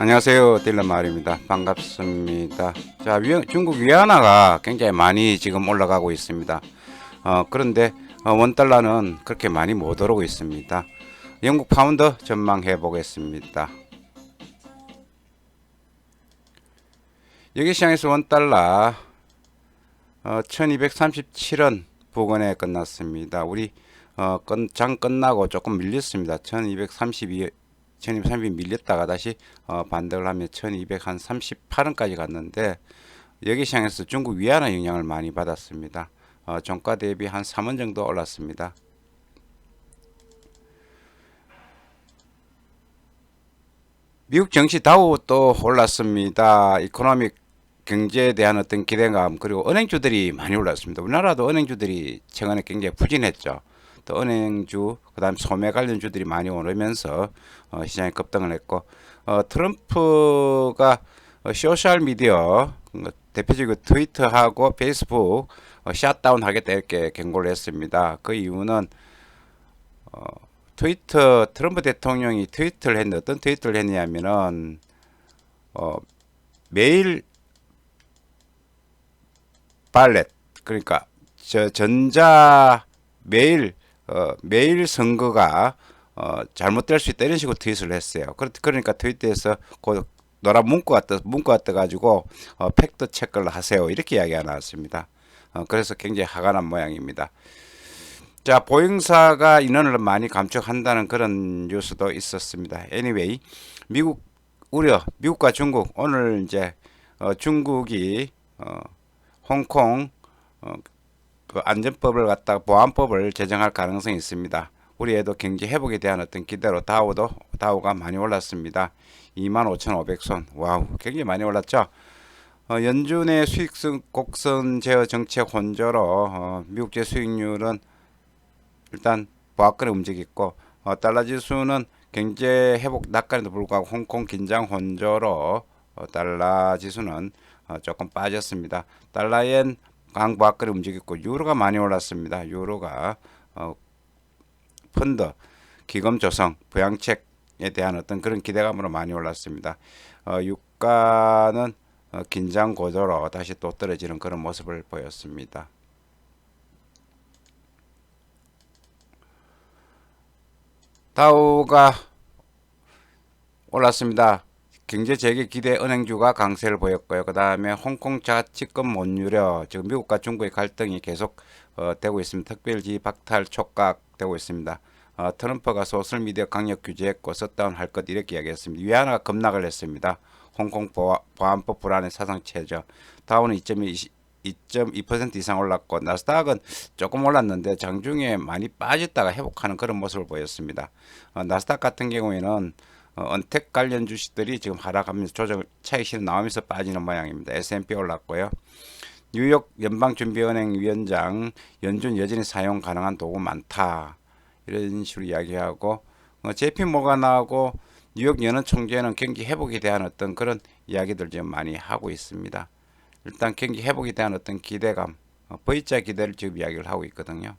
안녕하세요. 딜러마을입니다. 반갑습니다. 자, 중국 위안화가 굉장히 많이 지금 올라가고 있습니다. 그런데 원달러는 그렇게 많이 못 오르고 있습니다. 영국 파운드 전망해 보겠습니다. 여기 시장에서 원달러 1237원 부근에 끝났습니다. 우리 장 끝나고 조금 밀렸습니다. 1230이 밀렸다가 다시 반등을 하면 1238원까지 갔는데, 여기 시장에서 중국 위안화 영향을 많이 받았습니다. 종가 대비 한 3원 정도 올랐습니다. 미국 증시 다우 또 올랐습니다. 이코노믹 경제에 대한 어떤 기대감, 그리고 은행주들이 많이 올랐습니다. 우리나라도 은행주들이 최근에 굉장히 부진했죠. 또 은행주, 그다음 소매 관련주들이 많이 오르면서 시장이 급등을 했고, 트럼프가 소셜 미디어, 대표적으로 트위터하고 페이스북 샷다운 하겠다 이렇게 경고를 했습니다. 그 이유는 트럼프 대통령이 트위터를 했는데, 어떤 트위터를 했냐면은 어, 매일 발렛, 그러니까 저 전자 매일 선거가 잘못될 수 있다 이런 식으로 트윗을 했어요. 그러니까 트위터에서 그 노란 문구가 떠가지고 팩트 체크를 하세요 이렇게 이야기가 나왔습니다. 그래서 굉장히 화가 난 모양입니다. 자, 보잉사가 인원을 많이 감축한다는 그런 뉴스도 있었습니다. Anyway, 미국과 중국, 오늘 이제 중국이 홍콩 그 안전법을 갖다가 보안법을 제정할 가능성이 있습니다. 우리에도 경제 회복에 대한 어떤 기대로 다우가 많이 올랐습니다. 25,500손. 와우, 굉장히 많이 올랐죠. 연준의 수익성 곡선 제어 정책 혼조로 미국제 수익률은 일단 보합권에 움직였고, 달러 지수는 경제 회복 낙관에도 불구하고 홍콩 긴장 혼조로 달러 지수는 조금 빠졌습니다. 달러엔 강보합권에 움직였고, 유로가 많이 올랐습니다. 유로가 펀드, 기금 조성, 부양책에 대한 어떤 그런 기대감으로 많이 올랐습니다. 유가는 긴장 고조로 다시 또 떨어지는 그런 모습을 보였습니다. 다우가 올랐습니다. 경제 재개 기대 은행주가 강세를 보였고요. 그 다음에 홍콩 자치권 못유려, 지금 미국과 중국의 갈등이 계속 되고 있습니다. 특별지 박탈 촉각되고 있습니다. 트럼프가 소셜미디어 강력 규제했고 셧다운 할 것 이렇게 이야기했습니다. 위안화가 급락을 했습니다. 홍콩 보안법 불안의 사상 최저. 다우는 2.2% 이상 올랐고, 나스닥은 조금 올랐는데 장중에 많이 빠졌다가 회복하는 그런 모습을 보였습니다. 나스닥 같은 경우에는 언택 관련 주식들이 지금 하락하면서 조정 차익 실현 나오면서 빠지는 모양입니다. S&P 올랐고요. 뉴욕 연방준비은행 위원장, 연준 여전히 사용 가능한 도구 많다 이런 식으로 이야기하고, JP 모간하고 뉴욕 연은 총재는 경기 회복에 대한 어떤 그런 이야기들 좀 많이 하고 있습니다. 일단 경기 회복에 대한 어떤 기대감, V자 기대를 지금 이야기를 하고 있거든요.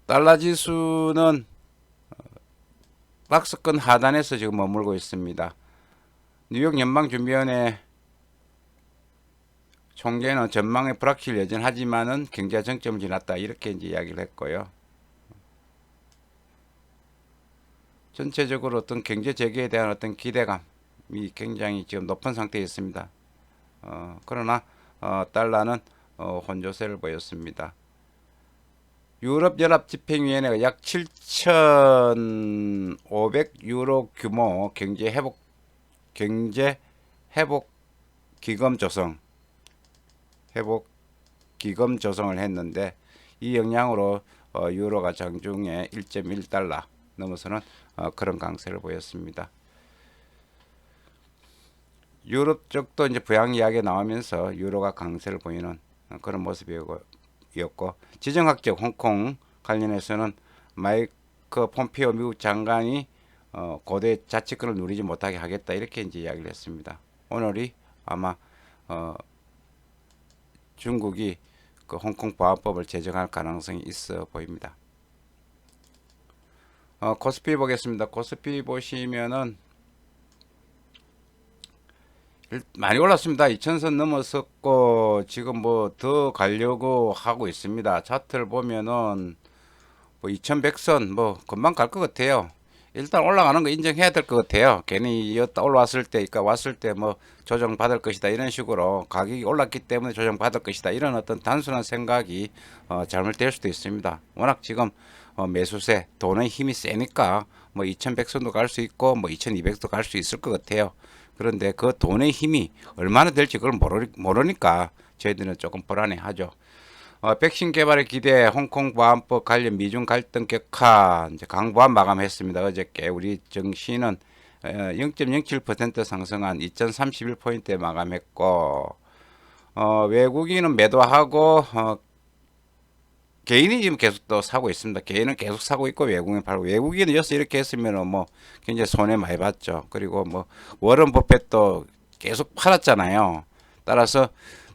달러 지수는 박스권 하단에서 지금 머물고 있습니다. 뉴욕 연방준비원회 총재는 전망의 불확실 여전하지만은 경제 정점을 지났다 이렇게 이제 이야기를 했고요. 전체적으로 어떤 경제 재개에 대한 어떤 기대감이 굉장히 지금 높은 상태에 있습니다. 그러나 달러는 혼조세를 보였습니다. 유럽연합집행위원회가 약 7,500 유로 규모 경제 회복 기금 조성을 했는데, 이 영향으로 유로가 장중에 1.1달러 넘어서는 그런 강세를 보였습니다. 유럽 쪽도 이제 부양 이야기 나오면서 유로가 강세를 보이는 그런 모습이었고, 지정학적 홍콩 관련해서는 마이크 폼피오 미국 장관이 고대 자치권을 누리지 못하게 하겠다 이렇게 이제 이야기를 했습니다. 오늘이 아마 중국이 그 홍콩 보안법을 제정할 가능성이 있어 보입니다. 코스피 보겠습니다. 코스피 보시면은 많이 올랐습니다. 2000선 넘었었고 지금 뭐 더 가려고 하고 있습니다. 차트를 보면은 뭐 2100선 뭐 금방 갈 것 같아요. 일단 올라가는 거 인정해야 될 것 같아요. 괜히 여기다 올라왔을 때, 그러니까 왔을 때 뭐 조정 받을 것이다 이런 식으로 가격이 올랐기 때문에 조정 받을 것이다 이런 어떤 단순한 생각이 잘못될 수도 있습니다. 워낙 지금 매수세 돈의 힘이 세니까 뭐 2100선도 갈 수 있고 뭐 2200도 갈 수 있을 것 같아요. 그런데 그 돈의 힘이 얼마나 될지 그걸 모르니까 저희들은 조금 불안해하죠. 백신 개발에 기대 홍콩 보안법 관련 미중 갈등 격화 이제 강보안 마감했습니다. 어저께 우리 증시는 0.07% 상승한 2031포인트에 마감했고 외국인은 매도하고 개인이 지금 계속 또 사고 있습니다. 개인은 계속 사고 있고 외국인 팔고 외국인은 여기서 이렇게 했으면 뭐 굉장히 손해 많이 봤죠. 그리고 뭐 워런 버핏도 계속 팔았잖아요. 따라서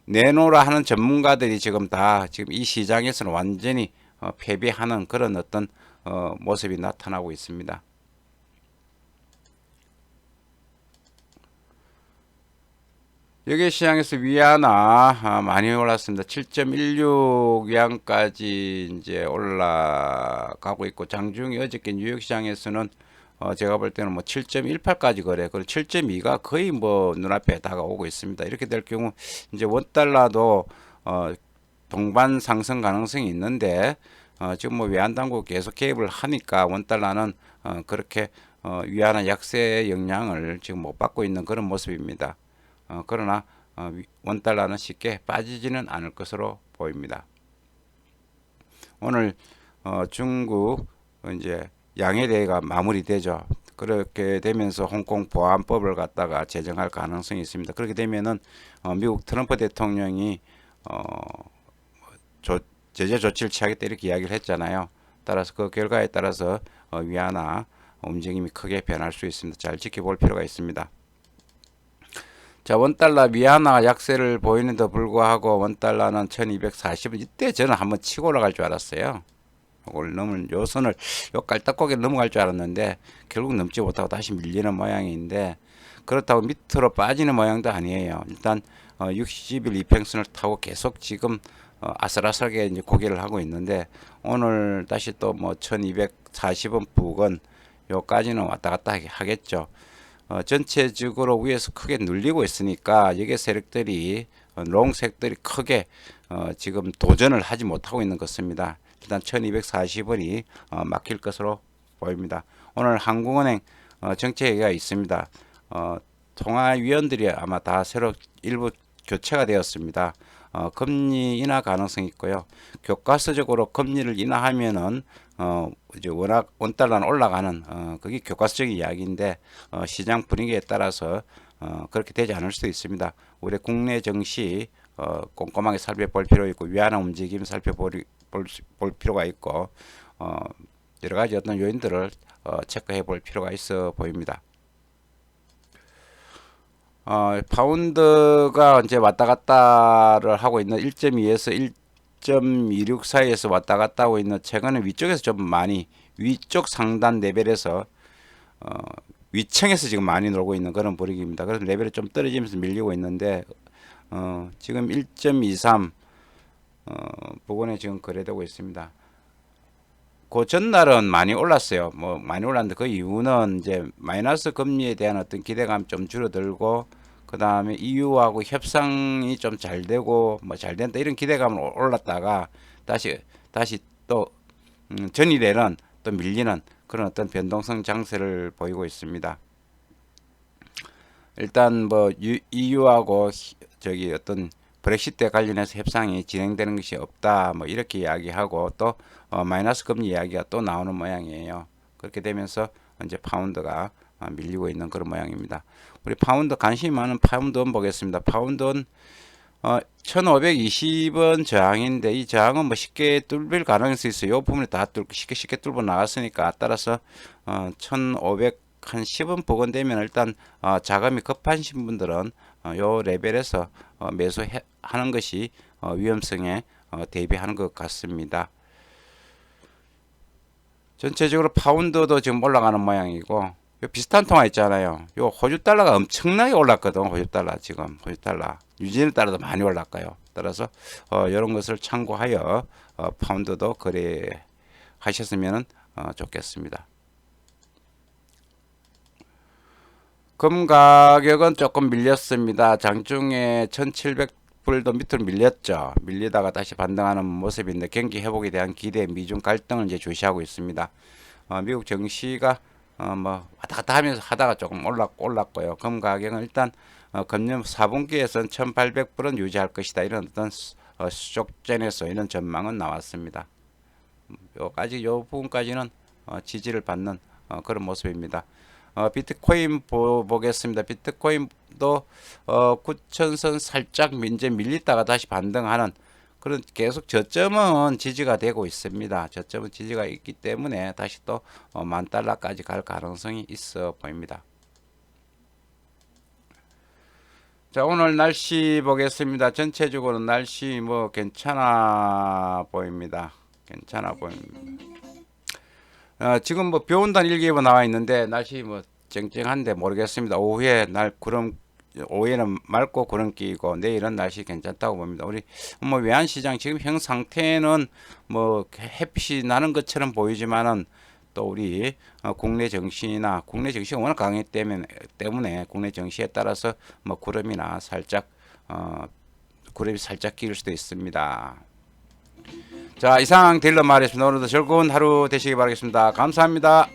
내놓으라 하는 전문가들이 지금 다 지금 이 시장에서는 완전히 패배하는 그런 어떤 모습이 나타나고 있습니다. 여기 시장에서 위안화 많이 올랐습니다. 7.16 위안까지 이제 올라가고 있고 장중에 어저께 뉴욕 시장에서는 제가 볼 때는 뭐 7.18까지 거래. 그리고 7.2가 거의 뭐 눈앞에 다가오고 있습니다. 이렇게 될 경우 이제 원 달러도 동반 상승 가능성이 있는데 지금 뭐 외환 당국 계속 개입을 하니까 원 달러는 그렇게 위안화 약세 영향을 지금 못 받고 있는 그런 모습입니다. 그러나 원달러는 쉽게 빠지지는 않을 것으로 보입니다. 오늘 중국 이제 양해대회가 마무리되죠. 그렇게 되면서 홍콩 보안법을 갖다가 제정할 가능성이 있습니다. 그렇게 되면은 미국 트럼프 대통령이 제재 조치를 취하겠다 이렇게 이야기를 했잖아요. 따라서 그 결과에 따라서 위안화 움직임이 크게 변할 수 있습니다. 잘 지켜볼 필요가 있습니다. 자, 원달러 위안화 약세를 보이는데 불구하고 원달러는 1240원 이때 저는 한번 치고 올라갈 줄 알았어요. 이걸 요 선을 요 깔딱고개를 넘어갈 줄 알았는데 결국 넘지 못하고 다시 밀리는 모양인데 그렇다고 밑으로 빠지는 모양도 아니에요. 일단 60일 이평선을 타고 계속 지금 아슬아슬하게 이제 고개를 하고 있는데 오늘 다시 또 뭐 1240원 부근 요까지는 왔다 갔다 하겠죠. 전체적으로 위에서 크게 눌리고 있으니까 여기 세력들이 롱색들이 크게 지금 도전을 하지 못하고 있는 것입니다. 일단 1240원이 막힐 것으로 보입니다. 오늘 한국은행 정책회의가 있습니다. 통화위원들이 아마 다 새로 일부 교체가 되었습니다. 금리 인하 가능성이 있고요. 교과서적으로 금리를 인하하면은 이제 워낙 원달러는 올라가는 그게 교과서적인 이야기인데 시장 분위기에 따라서 그렇게 되지 않을 수도 있습니다. 우리 국내 증시 꼼꼼하게 살펴볼 필요 있고 위안화 움직임 살펴볼 필요가 있고 여러 가지 어떤 요인들을 체크해 볼 필요가 있어 보입니다. 파운드가 이제 왔다 갔다를 하고 있는 1.2에서 1.26 사이에서 왔다 갔다 하고 있는 최근에 위쪽에서 좀 많이 위쪽 상단 레벨에서 위층에서 지금 많이 놀고 있는 그런 분위기입니다. 그래서 레벨이 좀 떨어지면서 밀리고 있는데 지금 1.23 부근에 지금 거래되고 있습니다. 그 전날은 많이 올랐어요. 뭐 많이 올랐는데 그 이유는 이제 마이너스 금리에 대한 어떤 기대감 좀 줄어들고 그 다음에 EU하고 협상이 좀 잘 되고 뭐 잘 된다 이런 기대감을 올랐다가 다시 또 전일에는 또 밀리는 그런 어떤 변동성 장세를 보이고 있습니다. 일단 뭐 EU하고 저기 어떤 브렉시트에 관련해서 협상이 진행되는 것이 없다 뭐 이렇게 이야기하고 또 마이너스 금리 이야기가 또 나오는 모양이에요. 그렇게 되면서 이제 파운드가 밀리고 있는 그런 모양입니다. 우리 파운드 관심이 많은 파운드원 보겠습니다. 파운드원 1520원 저항인데 이 저항은 뭐 쉽게 뚫릴 가능성이 있어요. 이 부분이 다 쉽게 뚫고 나갔으니까 따라서 1510원 부근 되면 일단 자금이 급하신 분들은 요 레벨에서 매수하는 것이 위험성에 대비하는 것 같습니다. 전체적으로 파운드도 지금 올라가는 모양이고 요 비슷한 통화 있잖아요. 요 호주 달러가 엄청나게 올랐거든. 호주 달러 지금 호주 달러 뉴질랜드 달러도 많이 올랐고요. 따라서 이런 것을 참고하여 파운드도 거래하셨으면 좋겠습니다. 금 가격은 조금 밀렸습니다. 장중에 1700불도 밑으로 밀렸죠. 밀리다가 다시 반등하는 모습인데 경기 회복에 대한 기대, 미중 갈등을 이제 주시하고 있습니다. 미국 증시가 뭐 왔다 갔다 하면서 하다가 조금 올랐고요. 금 가격은 일단 금년 4분기에서는 1800불은 유지할 것이다. 이런 어떤 수족전에서 이런 전망은 나왔습니다. 요까지 요 부분까지는 지지를 받는 그런 모습입니다. 비트코인 보겠습니다. 비트코인도 9천선 살짝 이제 밀리다가 다시 반등하는 그런 계속 저점은 지지가 되고 있습니다. 저점은 지지가 있기 때문에 다시 또 10,000달러까지 갈 가능성이 있어 보입니다. 자, 오늘 날씨 보겠습니다. 전체적으로 날씨 뭐 괜찮아 보입니다. 괜찮아 보입니다. 지금 뭐 비 온다는 일기예보 나와 있는데 날씨 뭐 쨍쨍한데 모르겠습니다. 오후에 오후에는 맑고 구름 끼고 내일은 날씨 괜찮다고 봅니다. 우리 뭐 외환시장 지금 형 상태는 뭐 햇빛이 나는 것처럼 보이지만은 또 우리 국내 정시나 국내 정시가 워낙 강했기 때문에 국내 정시에 따라서 뭐 구름이나 살짝 구름이 살짝 끼일 수도 있습니다. 자, 이상 딜러 말했습니다. 오늘도 즐거운 하루 되시기 바라겠습니다. 감사합니다.